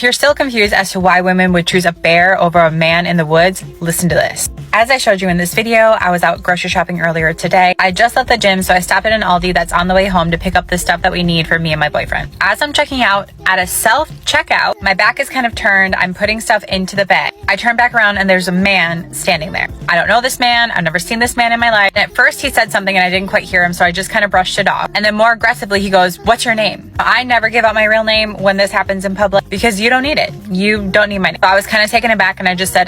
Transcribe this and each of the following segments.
If you're still confused as to why women would choose a bear over a man in the woods, listen to this. As I showed you in this video, I was out grocery shopping earlier today. I just left the gym, so I stopped at an Aldi that's on the way home to pick up the stuff that we need for me and my boyfriend. As I'm checking out, at a self-checkout, my back is kind of turned. I'm putting stuff into the bag. I turn back around and there's a man standing there. I don't know this man. I've never seen this man in my life. And at first he said something and I didn't quite hear him, so I just kind of brushed it off. And then more aggressively, he goes, "What's your name?" I never give out my real name when this happens in public because you don't need it. You don't need my name. So I was kind of taken aback and I just said,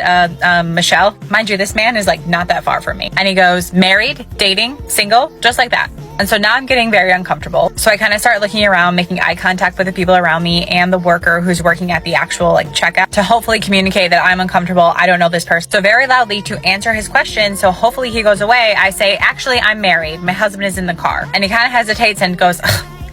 Michelle. Mind you, this man is like not that far from me. And he goes, "Married, dating, single," just like that. And so now I'm getting very uncomfortable. So I kind of start looking around, making eye contact with the people around me and the worker who's working at the actual checkout to hopefully communicate that I'm uncomfortable. I don't know this person. So very loudly to answer his question, so hopefully he goes away, I say, "Actually, I'm married. My husband is in the car." And he kind of hesitates and goes,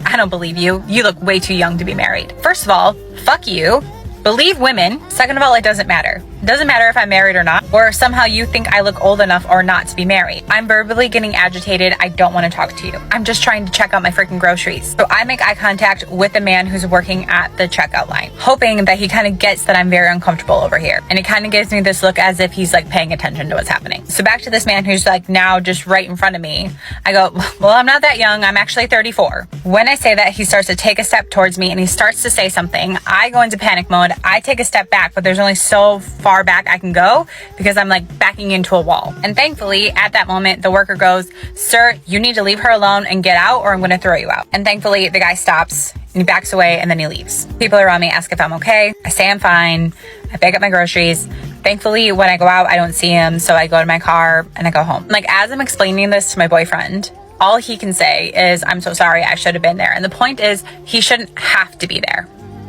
"I don't believe you. You look way too young to be married." First of all, fuck you. Believe women. Second of all, it doesn't matter. It doesn't matter if I'm married or not, or if somehow you think I look old enough or not to be married. I'm verbally getting agitated. I don't want to talk to you. I'm just trying to check out my freaking groceries. So I make eye contact with the man who's working at the checkout line, hoping that he kind of gets that I'm very uncomfortable over here. And he kind of gives me this look as if he's paying attention to what's happening. So back to this man who's now just right in front of me. I go, "Well, I'm not that young. I'm actually 34. When I say that, he starts to take a step towards me and he starts to say something. I go into panic mode. I take a step back, but there's only so far back I can go because I'm backing into a wall. And thankfully, at that moment, the worker goes, "Sir, you need to leave her alone and get out or I'm going to throw you out." And thankfully, the guy stops and he backs away and then he leaves. People around me ask if I'm okay. I say I'm fine. I pick up my groceries. Thankfully, when I go out, I don't see him. So I go to my car and I go home. As I'm explaining this to my boyfriend, all he can say is, "I'm so sorry. I should have been there." And the point is, he shouldn't have to be there.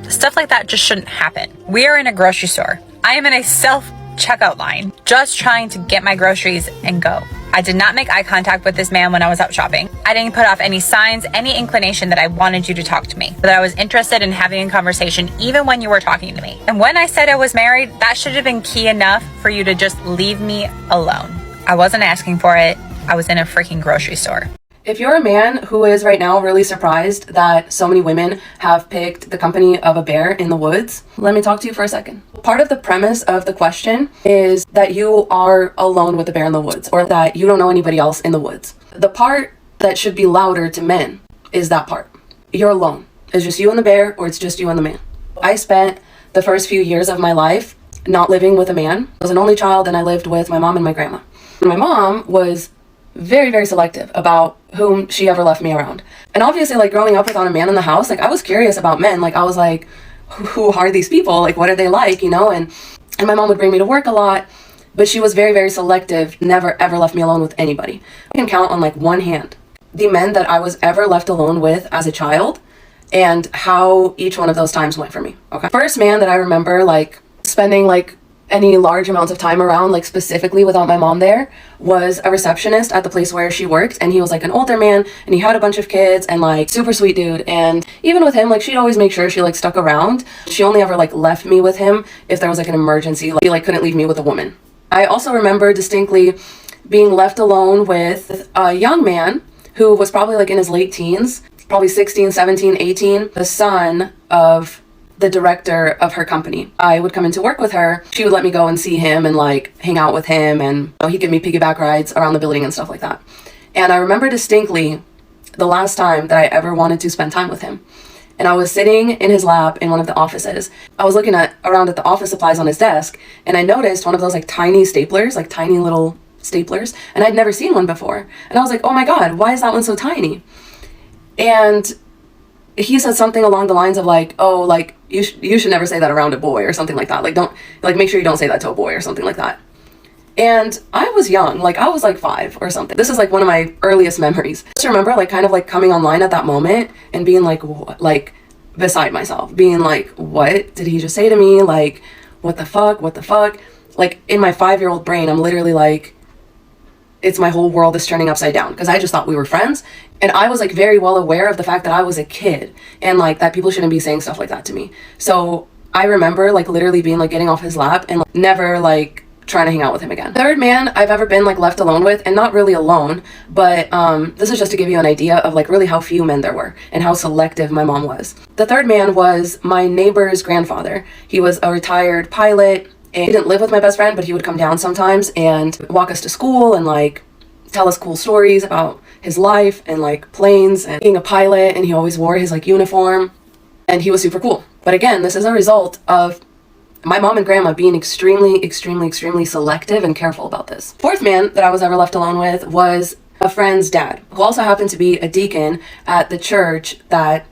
Stuff like that just shouldn't happen. We are in a grocery store. I am in a self-checkout line, just trying to get my groceries and go. I did not make eye contact with this man when I was out shopping. I didn't put off any signs, any inclination that I wanted you to talk to me, that I was interested in having a conversation even when you were talking to me. And when I said I was married, that should have been key enough for you to just leave me alone. I wasn't asking for it. I was in a freaking grocery store. If you're a man who is right now really surprised that so many women have picked the company of a bear in the woods, let me talk to you for a second. Part of the premise of the question is that you are alone with the bear in the woods, or that you don't know anybody else in the woods. The part that should be louder to men is that part. You're alone. It's just you and the bear, or it's just you and the man. I spent the first few years of my life not living with a man. I was an only child and I lived with my mom and my grandma. My mom was very, very selective about whom she ever left me around. And obviously, growing up without a man in the house, I was curious about men. I was like, who are these people? What are they like, And my mom would bring me to work a lot, but she was very, very selective, never ever left me alone with anybody. I can count on one hand the men that I was ever left alone with as a child and how each one of those times went for me. Okay. First man that I remember spending any large amounts of time around, specifically without my mom there, was a receptionist at the place where she worked. And he was an older man and he had a bunch of kids and super sweet dude. And even with him, she'd always make sure she stuck around. She only ever left me with him if there was an emergency. He couldn't leave me with a woman. I also remember distinctly being left alone with a young man who was probably in his late teens, probably 16, 17, 18, the son of the director of her company. I would come into work with her. She would let me go and see him and hang out with him, and he'd give me piggyback rides around the building and stuff like that. And I remember distinctly the last time that I ever wanted to spend time with him. And I was sitting in his lap in one of the offices. I was looking around at the office supplies on his desk, and I noticed one of those tiny staplers, tiny little staplers, and I'd never seen one before. And I was like, "Oh my God, why is that one so tiny?" And he said something along the lines of you should never say that around a boy, or something like that. Don't make sure you don't say that to a boy, or something like that. And I was young, I was 5 or something. This is one of my earliest memories. I just remember coming online at that moment and being beside myself, being what did he just say to me? What the fuck? In my 5-year-old brain, I'm literally it's my whole world is turning upside down, because I just thought we were friends. And I was very well aware of the fact that I was a kid and that people shouldn't be saying stuff like that to me. So I remember literally being getting off his lap and never trying to hang out with him again. Third man I've ever been like left alone with, and not really alone, but this is just to give you an idea of like really how few men there were and how selective my mom was. The third man was my neighbor's grandfather. He was a retired pilot, and he didn't live with my best friend, but he would come down sometimes and walk us to school and like tell us cool stories about his life and like planes and being a pilot, and he always wore his like uniform, and he was super cool. But again, this is a result of my mom and grandma being extremely selective and careful about this. Fourth man that I was ever left alone with was a friend's dad, who also happened to be a deacon at the church that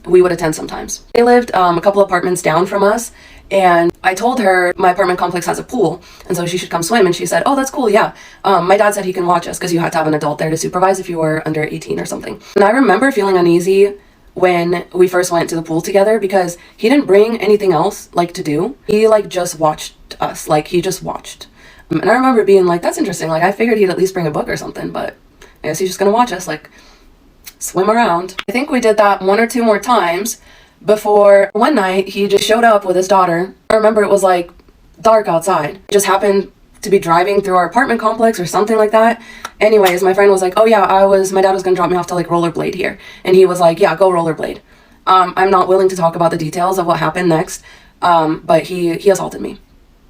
we would attend sometimes. They lived a couple apartments down from us, and I told her my apartment complex has a pool, and so she should come swim, and she said, oh, that's cool, yeah. My dad said he can watch us because you had to have an adult there to supervise if you were under 18 or something. And I remember feeling uneasy when we first went to the pool together because he didn't bring anything else like to do. He like just watched us, like he just watched. And I remember being like, that's interesting, like I figured he'd at least bring a book or something, but I guess he's just gonna watch us like swim around. I think we did that one or two more times before one night he just showed up with his daughter. I remember it was like dark outside. It just happened to be driving through our apartment complex or something like that. Anyways, my friend was like, oh yeah, my dad was gonna drop me off to like rollerblade here. And he was like, yeah, go rollerblade. I'm not willing to talk about the details of what happened next, but he assaulted me.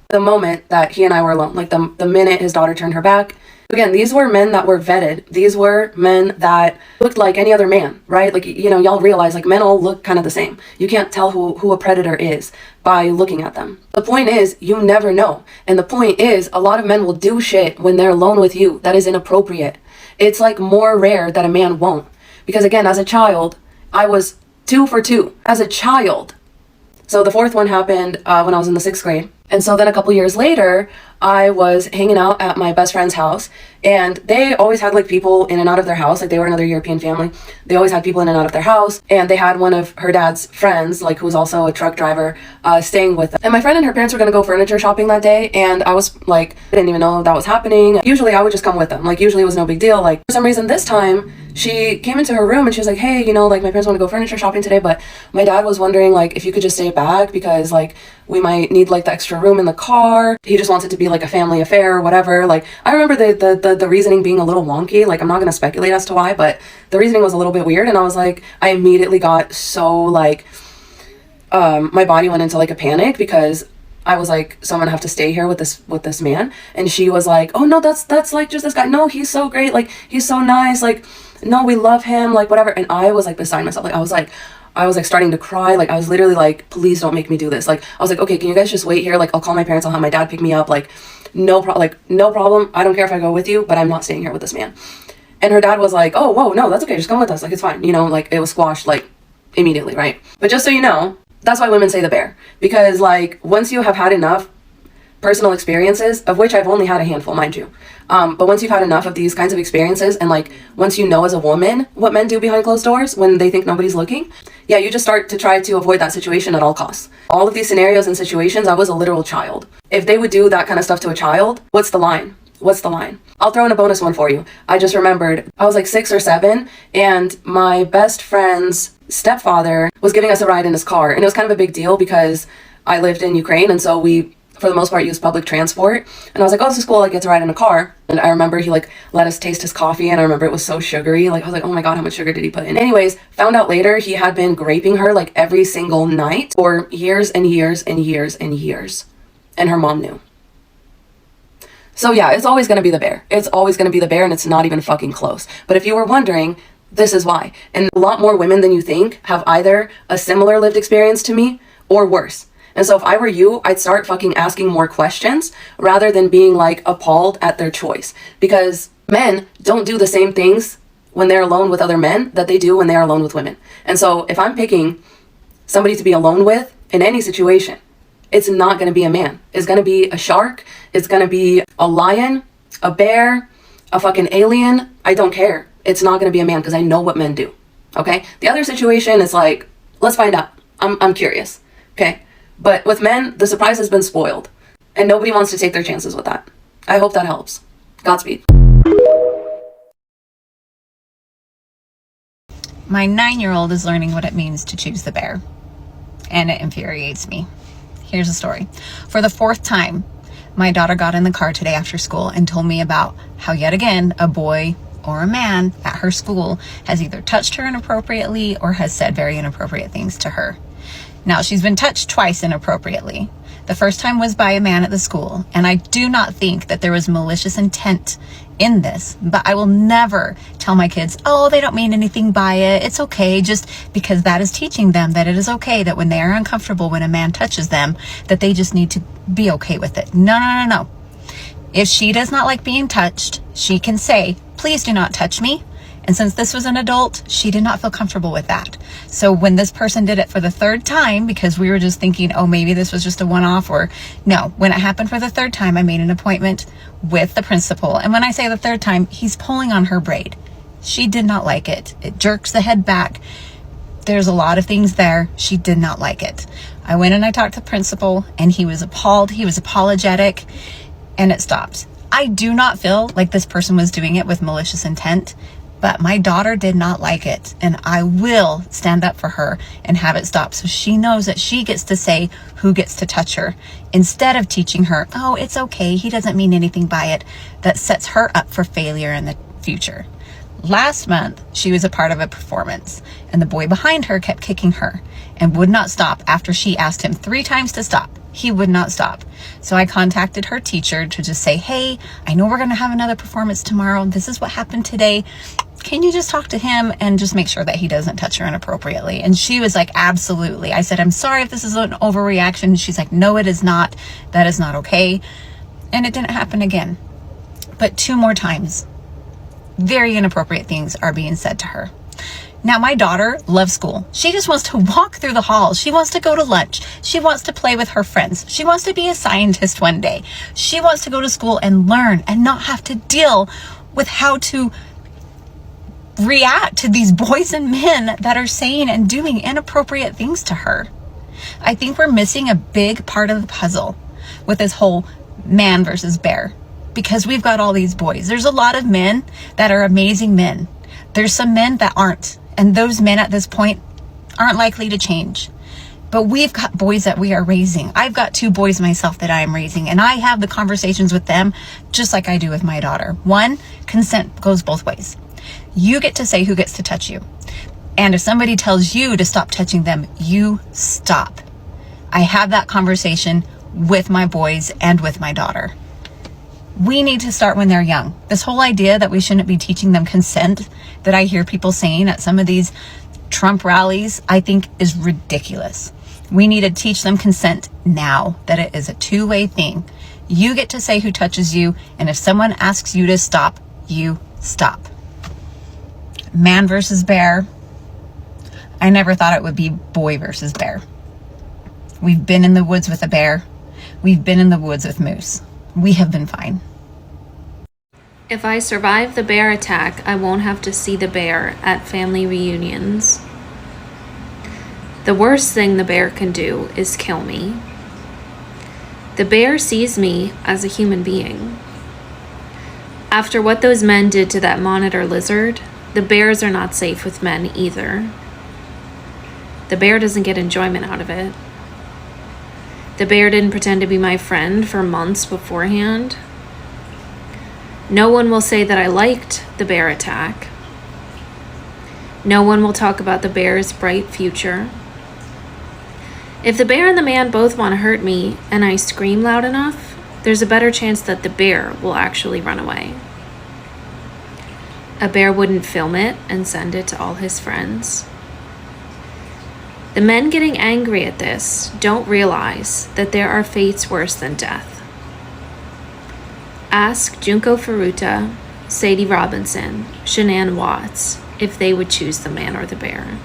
The moment that he and I were alone, like the minute his daughter turned her back. Again, these were men that were vetted. These were men that looked like any other man, right? Like, you know, y'all realize like men all look kind of the same. You can't tell who a predator is by looking at them. The point is, you never know. And the point is, a lot of men will do shit when they're alone with you that is inappropriate. It's like more rare that a man won't. Because again, as a child, I was 2 for 2 as a child. So the fourth one happened when I was in the 6th grade. And so then a couple years later, I was hanging out at my best friend's house, and they always had like people in and out of their house. Like they were another European family. They always had people in and out of their house, and they had one of her dad's friends, like who was also a truck driver, staying with them. And my friend and her parents were gonna go furniture shopping that day, and I was like, I didn't even know that was happening. Usually I would just come with them. Like usually it was no big deal. Like for some reason this time, she came into her room and she was like, hey, you know, like my parents want to go furniture shopping today, but my dad was wondering like if you could just stay back because like we might need like the extra room in the car. He just wants it to be like a family affair or whatever. Like I remember the reasoning being a little wonky. Like I'm not gonna speculate as to why, but the reasoning was a little bit weird, and I was like, I immediately got so like my body went into like a panic because I was like, so I'm gonna have to stay here with this man. And she was like, oh no, that's like just this guy. No, he's so great, like he's so nice, like no, we love him, like whatever. And I was like beside myself. Like I was like starting to cry. Like I was literally like, please don't make me do this. Like I was like, okay, can you guys just wait here? Like I'll call my parents, I'll have my dad pick me up. Like no problem. I don't care if I go with you, but I'm not staying here with this man. And her dad was like, oh, whoa, no, that's okay, just come with us. Like it's fine. You know, like it was squashed like immediately, right? But just so you know, that's why women say the bear. Because like once you have had enough personal experiences, of which I've only had a handful, mind you. But once you've had enough of these kinds of experiences, and like once you know as a woman what men do behind closed doors when they think nobody's looking, yeah, you just start to try to avoid that situation at all costs. All of these scenarios and situations, I was a literal child. If they would do that kind of stuff to a child, what's the line? What's the line? I'll throw in a bonus one for you. I just remembered I was like 6 or 7, and my best friend's stepfather was giving us a ride in his car, and it was kind of a big deal because I lived in Ukraine, and so we for the most part use public transport. And I was like, oh, this is cool, I get to ride in a car. And I remember he like let us taste his coffee, and I remember it was so sugary. Like I was like, oh my god, how much sugar did he put in? Anyways, found out later he had been graping her like every single night for years and years and years and years. And her mom knew. So yeah, it's always gonna be the bear. It's always gonna be the bear, and it's not even fucking close. But if you were wondering, this is why. And a lot more women than you think have either a similar lived experience to me or worse. And so if I were you, I'd start fucking asking more questions rather than being like appalled at their choice. Because men don't do the same things when they're alone with other men that they do when they're alone with women. And so if I'm picking somebody to be alone with in any situation, it's not going to be a man. It's going to be a shark. It's going to be a lion, a bear, a fucking alien. I don't care. It's not going to be a man because I know what men do. Okay? The other situation is like, let's find out. I'm curious. Okay? But with men, the surprise has been spoiled, and nobody wants to take their chances with that. I hope that helps. Godspeed. My 9-year-old is learning what it means to choose the bear, and it infuriates me. Here's the story. For the 4th time My daughter got in the car today after school and told me about how yet again a boy or a man at her school has either touched her inappropriately or has said very inappropriate things to her. Now, she's been touched twice inappropriately. The first time was by a man at the school, and I do not think that there was malicious intent in this, but I will never tell my kids, oh, they don't mean anything by it, it's okay, just because that is teaching them that it is okay that when they are uncomfortable when a man touches them, that they just need to be okay with it. No, no, no, no. If she does not like being touched, she can say, please do not touch me. And since this was an adult, she did not feel comfortable with that. So when this person did it for the third time, because we were just thinking, oh, maybe this was just a one-off, or no, when it happened for the third time, I made an appointment with the principal. And when I say the third time, he's pulling on her braid. She did not like it. It jerks the head back. There's a lot of things there. She did not like it. I went and I talked to the principal, and he was appalled. He was apologetic, and it stopped. I do not feel like this person was doing it with malicious intent. But my daughter did not like it, and I will stand up for her and have it stop so she knows that she gets to say who gets to touch her, instead of teaching her, oh, it's okay, he doesn't mean anything by it. That sets her up for failure in the future. Last month, she was a part of a performance, and the boy behind her kept kicking her and would not stop after she asked him 3 times to stop. He would not stop. So I contacted her teacher to just say, hey, I know we're going to have another performance tomorrow. This is what happened today. Can you just talk to him and just make sure that he doesn't touch her inappropriately? And she was like, absolutely. I said, I'm sorry if this is an overreaction. She's like, no, it is not. That is not okay. And it didn't happen again. But 2 more times, very inappropriate things are being said to her. Now, my daughter loves school. She just wants to walk through the halls. She wants to go to lunch. She wants to play with her friends. She wants to be a scientist one day. She wants to go to school and learn and not have to deal with how to react to these boys and men that are saying and doing inappropriate things to her. I think we're missing a big part of the puzzle with this whole man versus bear, because we've got all these boys. There's a lot of men that are amazing men. There's some men that aren't, and those men at this point aren't likely to change. But we've got boys that we are raising. I've got 2 boys myself that I am raising, and I have the conversations with them just like I do with my daughter. 1, consent goes both ways. You get to say who gets to touch you. And if somebody tells you to stop touching them, you stop. I have that conversation with my boys and with my daughter. We need to start when they're young. This whole idea that we shouldn't be teaching them consent that I hear people saying at some of these Trump rallies, I think is ridiculous. We need to teach them consent now, that it is a 2-way thing. You get to say who touches you, and if someone asks you to stop, you stop. Man versus bear. I never thought it would be boy versus bear. We've been in the woods with a bear. We've been in the woods with moose. We have been fine. If I survive the bear attack, I won't have to see the bear at family reunions. The worst thing the bear can do is kill me. The bear sees me as a human being. After what those men did to that monitor lizard, the bears are not safe with men either. The bear doesn't get enjoyment out of it. The bear didn't pretend to be my friend for months beforehand. No one will say that I liked the bear attack. No one will talk about the bear's bright future. If the bear and the man both want to hurt me and I scream loud enough, there's a better chance that the bear will actually run away. A bear wouldn't film it and send it to all his friends. The men getting angry at this don't realize that there are fates worse than death. Ask Junko Furuta, Sadie Robinson, Shanann Watts if they would choose the man or the bear.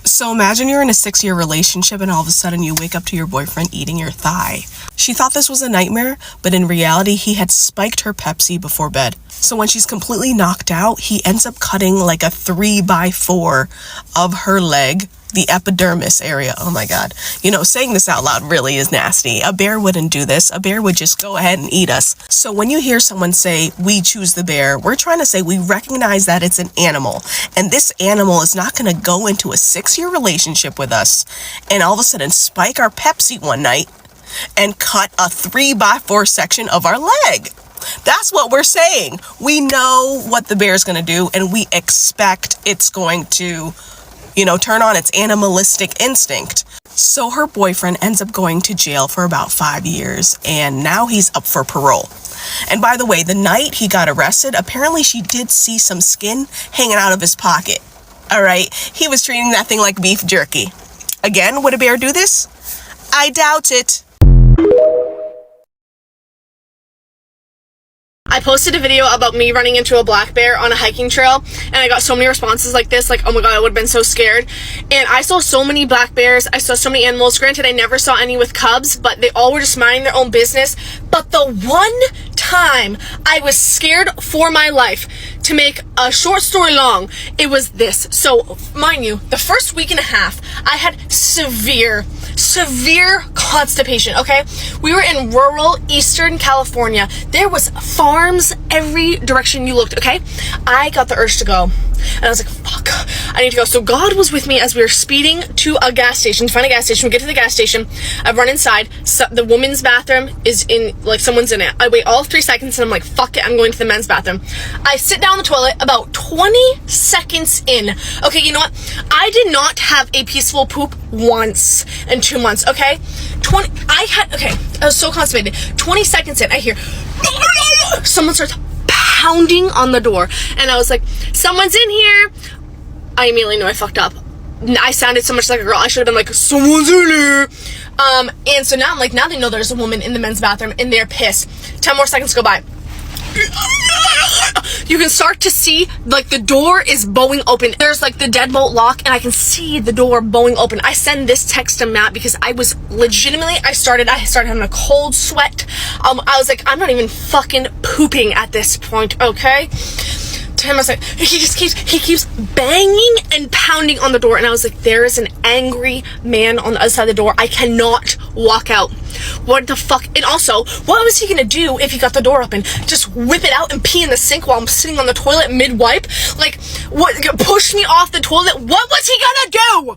So imagine you're in a 6-year relationship and all of a sudden you wake up to your boyfriend eating your thigh. She thought this was a nightmare, but in reality he had spiked her Pepsi before bed. So when she's completely knocked out, he ends up cutting like a 3x4 of her leg the epidermis area. Oh my God. You know, saying this out loud really is nasty. A bear wouldn't do this. A bear would just go ahead and eat us. So when you hear someone say, we choose the bear, we're trying to say we recognize that it's an animal. And this animal is not going to go into a 6-year relationship with us and all of a sudden spike our Pepsi one night and cut a 3x4 section of our leg. That's what we're saying. We know what the bear's going to do, and we expect it's going to, you know, turn on its animalistic instinct. So her boyfriend ends up going to jail for about 5 years, and now he's up for parole. And by the way, the night he got arrested, apparently she did see some skin hanging out of his pocket. All right, he was treating that thing like beef jerky. Again, would a bear do this? I doubt it. I posted a video about me running into a black bear on a hiking trail, and I got so many responses like this, like, oh my god, I would have been so scared. And I saw so many black bears, I saw so many animals. Granted, I never saw any with cubs, but they all were just minding their own business. But the one time I was scared for my life, to make a short story long, it was this. So, mind you, the first week and a half, I had severe constipation, okay? We were in rural Eastern California. There was farms every direction you looked, okay? I got the urge to go. And I was like, fuck, I need to go. So God was with me as we were speeding to a gas station, to find a gas station. We get to the gas station. I run inside. So the women's bathroom is in, like, someone's in it. I wait all 3 seconds and I'm like, fuck it, I'm going to the men's bathroom. I sit down on the toilet about 20 seconds in. Okay, you know what? I did not have a peaceful poop once in 2 months, okay? I was so constipated. 20 seconds in, I hear, someone starts pounding on the door, and I was like, someone's in here. I immediately knew I fucked up. I sounded so much like a girl. I should have been like, someone's in here. And so now I'm like, now they know there's a woman in the men's bathroom, and they're pissed. 10 more seconds go by. You can start to see, like, the door is bowing open. There's, like, the deadbolt lock, and I can see the door bowing open. I send this text to Matt because I was legitimately, I started having a cold sweat. I was like, I'm not even fucking pooping at this point, okay? To him, I was like, he keeps banging and pounding on the door, and I was like, there is an angry man on the other side of the door. I cannot walk out. What the fuck? And also, what was he gonna do if he got the door open? Just whip it out and pee in the sink while I'm sitting on the toilet mid-wipe? Like, what? Push me off the toilet? What was he gonna do?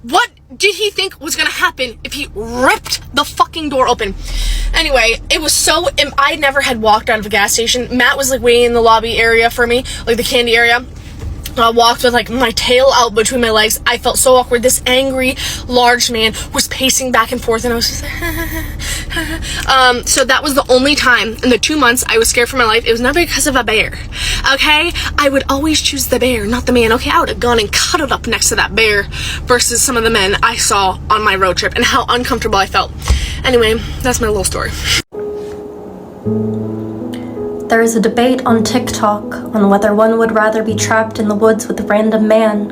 What did he think was gonna happen if he ripped the fucking door open? Anyway, it was so, I never had walked out of a gas station. Matt was, like, waiting in the lobby area for me, like the candy area. I walked with, like, my tail out between my legs. I felt so awkward. This angry, large man was pacing back and forth, and I was just like, so that was the only time in the 2 months I was scared for my life. It was not because of a bear, okay? I would always choose the bear, not the man, okay? I would have gone and cuddled up next to that bear versus some of the men I saw on my road trip and how uncomfortable I felt. Anyway, that's my little story. There is a debate on TikTok on whether one would rather be trapped in the woods with a random man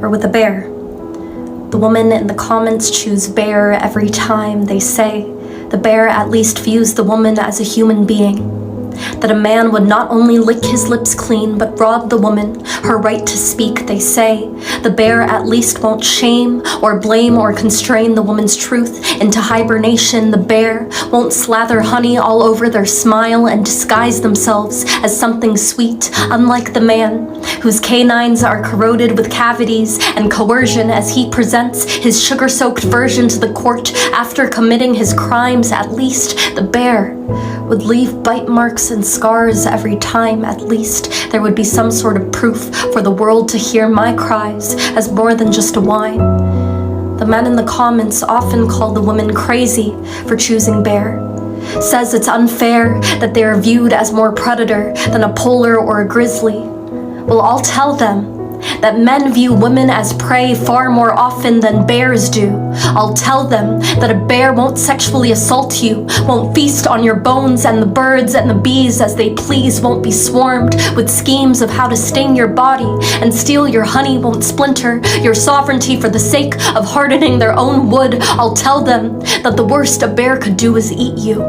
or with a bear. The women in the comments choose bear every time. They say the bear at least views the woman as a human being. That a man would not only lick his lips clean, but rob the woman her right to speak, they say. The bear at least won't shame or blame or constrain the woman's truth into hibernation. The bear won't slather honey all over their smile and disguise themselves as something sweet, unlike the man, whose canines are corroded with cavities and coercion as he presents his sugar-soaked version to the court after committing his crimes. At least the bear would leave bite marks and scars every time. At least there would be some sort of proof for the world to hear my cries as more than just a whine. The men in the comments often call the woman crazy for choosing bear. Says it's unfair that they are viewed as more predator than a polar or a grizzly. Well, I'll tell them that men view women as prey far more often than bears do. I'll tell them that a bear won't sexually assault you, won't feast on your bones, and the birds and the bees as they please won't be swarmed with schemes of how to sting your body and steal your honey, won't splinter your sovereignty for the sake of hardening their own wood. I'll tell them that the worst a bear could do is eat you.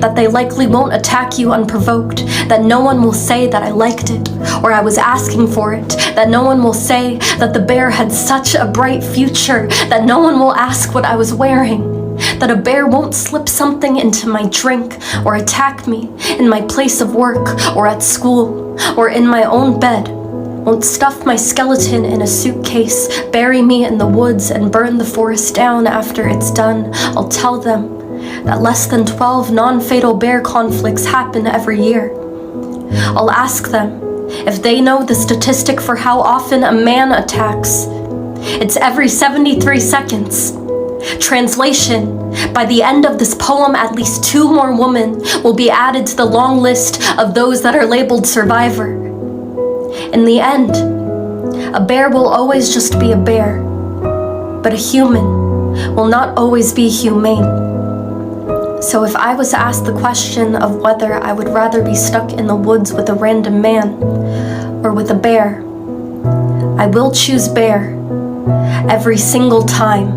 that they likely won't attack you unprovoked, that no one will say that I liked it or I was asking for it, that no one will say that the bear had such a bright future, that no one will ask what I was wearing, that a bear won't slip something into my drink or attack me in my place of work or at school or in my own bed, won't stuff my skeleton in a suitcase, bury me in the woods and burn the forest down after it's done. I'll tell them that less than 12 non-fatal bear conflicts happen every year. I'll ask them if they know the statistic for how often a man attacks. It's every 73 seconds. Translation: by the end of this poem, at least 2 more women will be added to the long list of those that are labeled survivor. In the end, a bear will always just be a bear, but a human will not always be humane. So if I was asked the question of whether I would rather be stuck in the woods with a random man or with a bear, I will choose bear every single time.